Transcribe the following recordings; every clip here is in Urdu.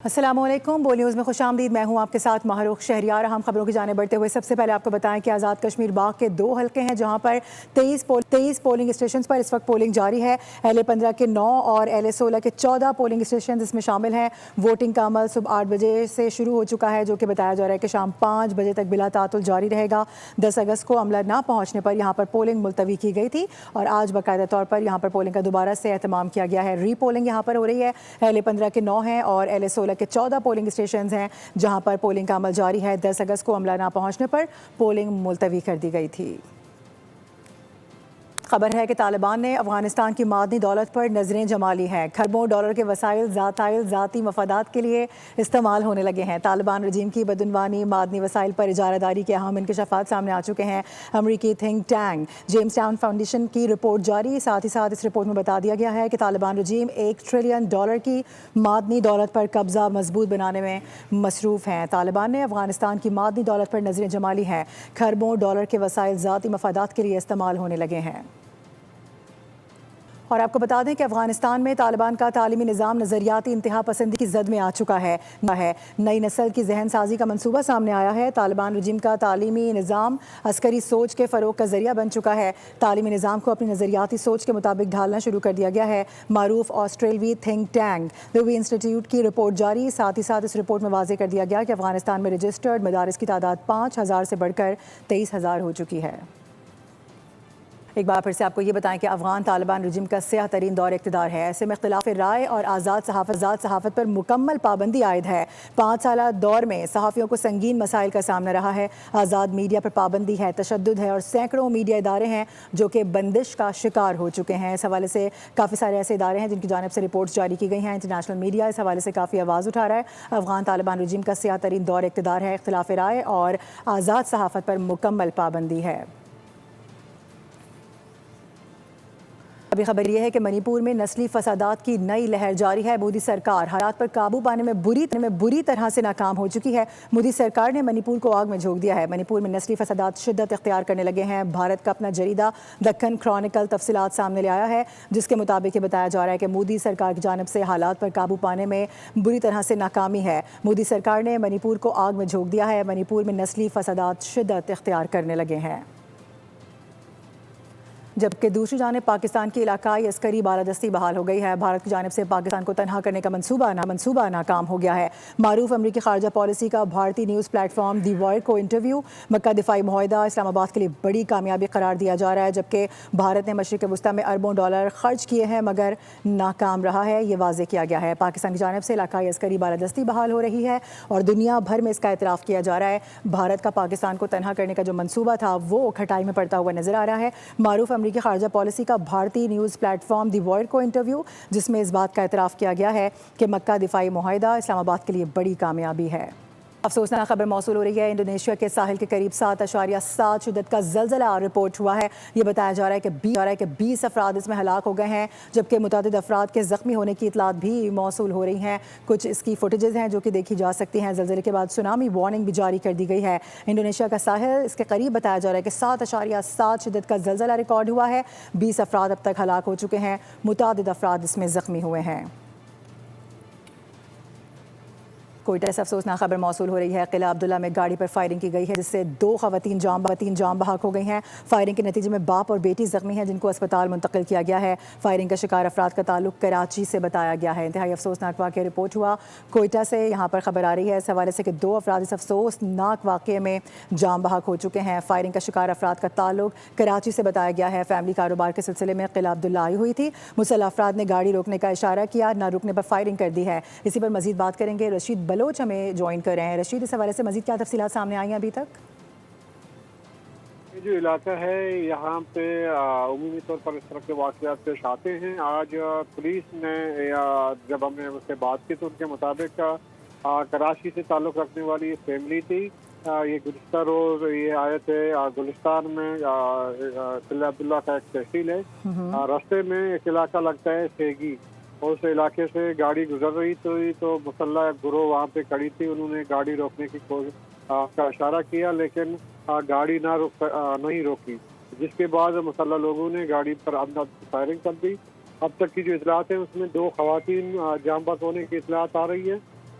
السلام علیکم، بول نیوز میں خوش آمدید۔ میں ہوں آپ کے ساتھ ماہروخ شہریار۔ ہم خبروں کی جانب بڑھتے ہوئے سب سے پہلے آپ کو بتائیں کہ آزاد کشمیر باغ کے 2 حلقے ہیں جہاں پر 23 پولنگ اسٹیشنز پر اس وقت پولنگ جاری ہے۔ اہل 15 کے 9 اور اہل 16 کے 14 پولنگ اسٹیشنز اس میں شامل ہیں۔ ووٹنگ کا عمل صبح 8 بجے سے شروع ہو چکا ہے، جو کہ بتایا جا رہا ہے کہ شام 5 بجے تک بلا تعطل جاری رہے گا۔ 10 اگست کو عملہ نہ پہنچنے پر یہاں پر پولنگ ملتوی کی گئی تھی اور آج باقاعدہ طور پر یہاں پر پولنگ کا دوبارہ سے اہتمام کیا گیا ہے۔ ری پولنگ یہاں پر ہو رہی ہے۔ اہل 15 کے 9 ہیں اور اہل 16 کے 14 پولنگ اسٹیشنز ہیں جہاں پر پولنگ کا عمل جاری ہے۔ 10 اگست کو عملہ نہ پہنچنے پر پولنگ ملتوی کر دی گئی تھی۔ خبر ہے کہ طالبان نے افغانستان کی معدنی دولت پر نظریں جما لی ہیں۔ کھربوں ڈالر کے وسائل ذاتی مفادات کے لیے استعمال ہونے لگے ہیں۔ طالبان رجیم کی بدعنوانی معدنی وسائل پر اجارہ داری کے اہم انکشافات سامنے آ چکے ہیں۔ امریکی think tank James town foundation کی رپورٹ جاری، ساتھ ہی ساتھ اس رپورٹ میں بتا دیا گیا ہے کہ طالبان رجیم $1 ٹریلین کی معدنی دولت پر قبضہ مضبوط بنانے میں مصروف ہیں۔ طالبان نے افغانستان کی معدنی دولت پر نظریں جما لی ہیں۔ کھربوں ڈالر کے وسائل ذاتی مفادات کے لیے استعمال ہونے لگے ہیں۔ اور آپ کو بتا دیں کہ افغانستان میں طالبان کا تعلیمی نظام نظریاتی انتہا پسندی کی زد میں آ چکا ہے۔ نئی نسل کی ذہن سازی کا منصوبہ سامنے آیا ہے۔ طالبان رجیم کا تعلیمی نظام عسکری سوچ کے فروغ کا ذریعہ بن چکا ہے۔ تعلیمی نظام کو اپنی نظریاتی سوچ کے مطابق ڈھالنا شروع کر دیا گیا ہے۔ معروف آسٹریلوی تھنک ٹینک لوی انسٹیٹیوٹ کی رپورٹ جاری، ساتھ ہی ساتھ اس رپورٹ میں واضح کر دیا گیا کہ افغانستان میں رجسٹرڈ مدارس کی تعداد 5000 سے بڑھ کر 23000 ہو چکی ہے۔ ایک بار پھر سے آپ کو یہ بتائیں کہ افغان طالبان رجیم کا سیاہ ترین دور اقتدار ہے۔ ایسے میں اختلاف رائے اور آزاد صحافت پر مکمل پابندی عائد ہے۔ 5 سالہ دور میں صحافیوں کو سنگین مسائل کا سامنا رہا ہے۔ آزاد میڈیا پر پابندی ہے، تشدد ہے اور سینکڑوں میڈیا ادارے ہیں جو کہ بندش کا شکار ہو چکے ہیں۔ اس حوالے سے کافی سارے ایسے ادارے ہیں جن کی جانب سے رپورٹس جاری کی گئی ہیں۔ انٹرنیشنل میڈیا اس حوالے سے کافی آواز اٹھا رہا ہے۔ افغان طالبان رجیم کا سیاہ ترین دور اقتدار ہے، اختلاف رائے اور آزاد صحافت پر مکمل پابندی ہے۔ ابھی خبر یہ ہے کہ منی پور میں نسلی فسادات کی نئی لہر جاری ہے۔ مودی سرکار حالات پر قابو پانے میں بری طرح سے ناکام ہو چکی ہے۔ مودی سرکار نے منی پور کو آگ میں جھونک دیا ہے۔ منی پور میں نسلی فسادات شدت اختیار کرنے لگے ہیں۔ بھارت کا اپنا جریدہ دکن کرونیکل تفصیلات سامنے لے آیا ہے، جس کے مطابق یہ بتایا جا رہا ہے کہ مودی سرکار کی جانب سے حالات پر قابو پانے میں بری طرح سے ناکامی ہے۔ مودی سرکار نے منی پور کو آگ میں جھونک دیا ہے۔ منی پور میں نسلی فسادات شدت اختیار کرنے لگے ہیں۔ جبکہ دوسری جانب پاکستان کی علاقائی عسکری بالادستی بحال ہو گئی ہے۔ بھارت کی جانب سے پاکستان کو تنہا کرنے کا منصوبہ ناکام ہو گیا ہے۔ معروف امریکی خارجہ پالیسی کا بھارتی نیوز پلیٹ فارم دی ورلڈ کو انٹرویو مکہ دفاعی معاہدہ اسلام آباد کے لیے بڑی کامیابی قرار دیا جا رہا ہے، جبکہ بھارت نے مشرق وسطیٰ میں اربوں ڈالر خرچ کیے ہیں مگر ناکام رہا ہے، یہ واضح کیا گیا ہے۔ پاکستان کی جانب سے علاقائی عسکری بالادستی بحال ہو رہی ہے اور دنیا بھر میں اس کا اعتراف کیا جا رہا ہے۔ بھارت کا پاکستان کو تنہا کرنے کا جو منصوبہ تھا وہ کھٹائی میں پڑتا ہوا نظر آ رہا ہے۔ معروف امریکی خارجہ پالیسی کا بھارتی نیوز پلیٹ فارم دی ورلڈ کو انٹرویو، جس میں اس بات کا اعتراف کیا گیا ہے کہ مکہ دفاعی معاہدہ اسلام آباد کے لیے بڑی کامیابی ہے۔ افسوسناک خبر موصول ہو رہی ہے۔ انڈونیشیا کے ساحل کے قریب 7.7 شدت کا زلزلہ رپورٹ ہوا ہے۔ یہ بتایا جا رہا ہے کہ 20 افراد اس میں ہلاک ہو گئے ہیں، جبکہ متعدد افراد کے زخمی ہونے کی اطلاعات بھی موصول ہو رہی ہیں۔ کچھ اس کی فوٹیجز ہیں جو کہ دیکھی جا سکتی ہیں۔ زلزلے کے بعد سونامی وارننگ بھی جاری کر دی گئی ہے۔ انڈونیشیا کا ساحل اس کے قریب بتایا جا رہا ہے کہ 7.7 شدت کا زلزلہ ریکارڈ ہوا ہے۔ 20 افراد اب تک ہلاک ہو چکے ہیں، متعدد افراد اس میں زخمی ہوئے ہیں۔ کوئٹہ سے افسوسناک خبر موصول ہو رہی ہے۔ قلعہ عبداللہ میں گاڑی پر فائرنگ کی گئی ہے، جس سے 2 خواتین جاں بحق ہو گئی ہیں۔ فائرنگ کے نتیجے میں باپ اور بیٹی زخمی ہیں، جن کو اسپتال منتقل کیا گیا ہے۔ فائرنگ کا شکار افراد کا تعلق کراچی سے بتایا گیا ہے۔ انتہائی افسوسناک واقعہ رپورٹ ہوا کوئٹہ سے، یہاں پر خبر آ رہی ہے اس حوالے سے کہ 2 افراد اس افسوسناک واقعے میں جاں بحق ہو چکے ہیں۔ فائرنگ کا شکار افراد کا تعلق کراچی سے بتایا گیا ہے۔ فیملی کاروبار کے سلسلے میں قلعہ عبداللہ آئی ہوئی تھی۔ مسلح افراد نے گاڑی روکنے کا اشارہ کیا، نہ رکنے پر فائرنگ کر دی ہے۔ اسی پر مزید بات کریں گے، رشید بلوچ ہمیں جوائن کر رہے ہیں۔ رشید، اس حوالے سے مزید کیا تفصیلات سامنے آئی ہیں ابھی تک؟ یہ جو علاقہ ہے یہاں پہ عمومی طور پر اس طرح کے واقعات پیش آتے ہیں۔ آج پولیس نے جب ہم نے اس سے بات کی تو ان کے مطابق کراچی سے تعلق رکھنے والی فیملی تھی۔ یہ گزشتہ روز یہ آئے تھے گلستان میں، قلعہ عبداللہ کا ایک تحصیل ہے، راستے میں ایک علاقہ لگتا ہے سیگی، اس علاقے سے گاڑی گزر رہی تھی تو مسلح گروہ وہاں پہ کھڑی تھی۔ انہوں نے گاڑی روکنے کی کا اشارہ کیا، لیکن گاڑی نہیں روکی، جس کے بعد مسلح لوگوں نے گاڑی پر فائرنگ کر دی۔ اب تک کی جو اطلاعات ہیں اس میں 2 خواتین جاں بحق ہونے کی اطلاعات آ رہی ہے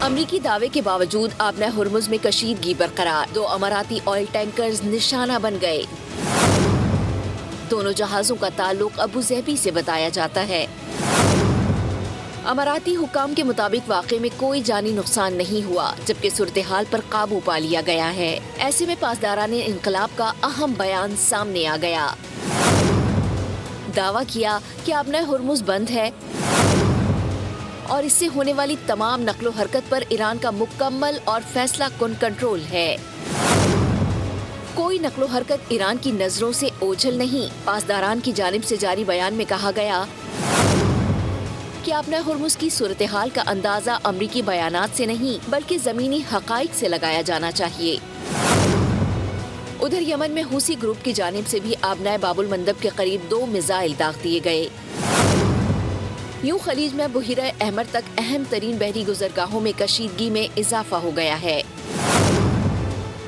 امریکی دعوے کے باوجود آبنۂ ہرمز میں کشیدگی برقرار، 2 اماراتی آئل ٹینکرز نشانہ بن گئے۔ دونوں جہازوں کا تعلق ابو ظہبی سے بتایا جاتا ہے۔ اماراتی حکام کے مطابق واقعے میں کوئی جانی نقصان نہیں ہوا، جبکہ صورتحال پر قابو پا لیا گیا ہے۔ ایسے میں پاسداران انقلاب کا اہم بیان سامنے آ گیا۔ دعویٰ کیا کہ آبنۂ ہرمز بند ہے اور اس سے ہونے والی تمام نقل و حرکت پر ایران کا مکمل اور فیصلہ کن کنٹرول ہے۔ کوئی نقل و حرکت ایران کی نظروں سے اوجھل نہیں۔ پاسداران کی جانب سے جاری بیان میں کہا گیا کہ آبنۂ ہرمز کی صورتحال کا اندازہ امریکی بیانات سے نہیں بلکہ زمینی حقائق سے لگایا جانا چاہیے۔ ادھر یمن میں حوثی گروپ کی جانب سے بھی آبنۂ باب المندب کے قریب 2 میزائل داغ دیے گئے۔ یوں خلیج میں بحیرہ احمر تک اہم ترین بحری گزرگاہوں میں کشیدگی میں اضافہ ہو گیا ہے،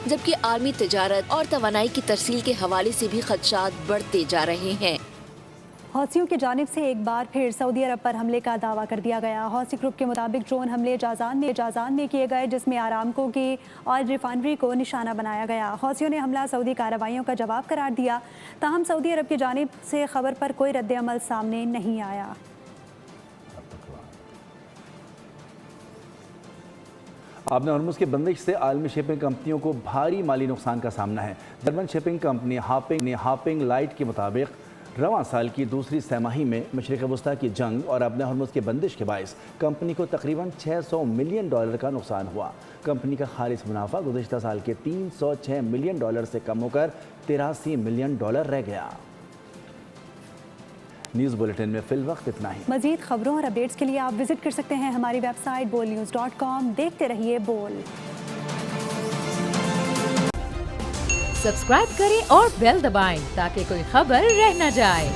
جبکہ عالمی تجارت اور توانائی کی ترسیل کے حوالے سے بھی خدشات بڑھتے جا رہے ہیں۔ حوثیوں کی جانب سے ایک بار پھر سعودی عرب پر حملے کا دعویٰ کر دیا گیا۔ حوثی گروپ کے مطابق ڈرون حملے جازان میں کیے گئے، جس میں آرامکو کی آئل ریفائنری کو نشانہ بنایا گیا۔ حوثیوں نے حملہ سعودی کارروائیوں کا جواب قرار دیا، تاہم سعودی عرب کی جانب سے خبر پر کوئی رد عمل سامنے نہیں آیا۔ آبنۂ ہرمز کے بندش سے عالمی شپنگ کمپنیوں کو بھاری مالی نقصان کا سامنا ہے۔ German shipping company hopping light کے مطابق رواں سال کی دوسری سہ ماہی میں مشرق وسطیٰ کی جنگ اور آبنۂ ہرمز کے بندش کے باعث کمپنی کو تقریباً $600 ملین کا نقصان ہوا۔ کمپنی کا خالص منافع گزشتہ سال کے $306 ملین سے کم ہو کر $83 ملین رہ گیا۔ نیوز بلیٹن میں فی الوقت اتنا ہی۔ مزید خبروں اور اپڈیٹس کے لیے آپ وزٹ کر سکتے ہیں ہماری ویب سائٹ bolnews.com۔ دیکھتے رہیے بول۔ سبسکرائب کریں اور بیل دبائیں تاکہ کوئی خبر رہ نہ جائے۔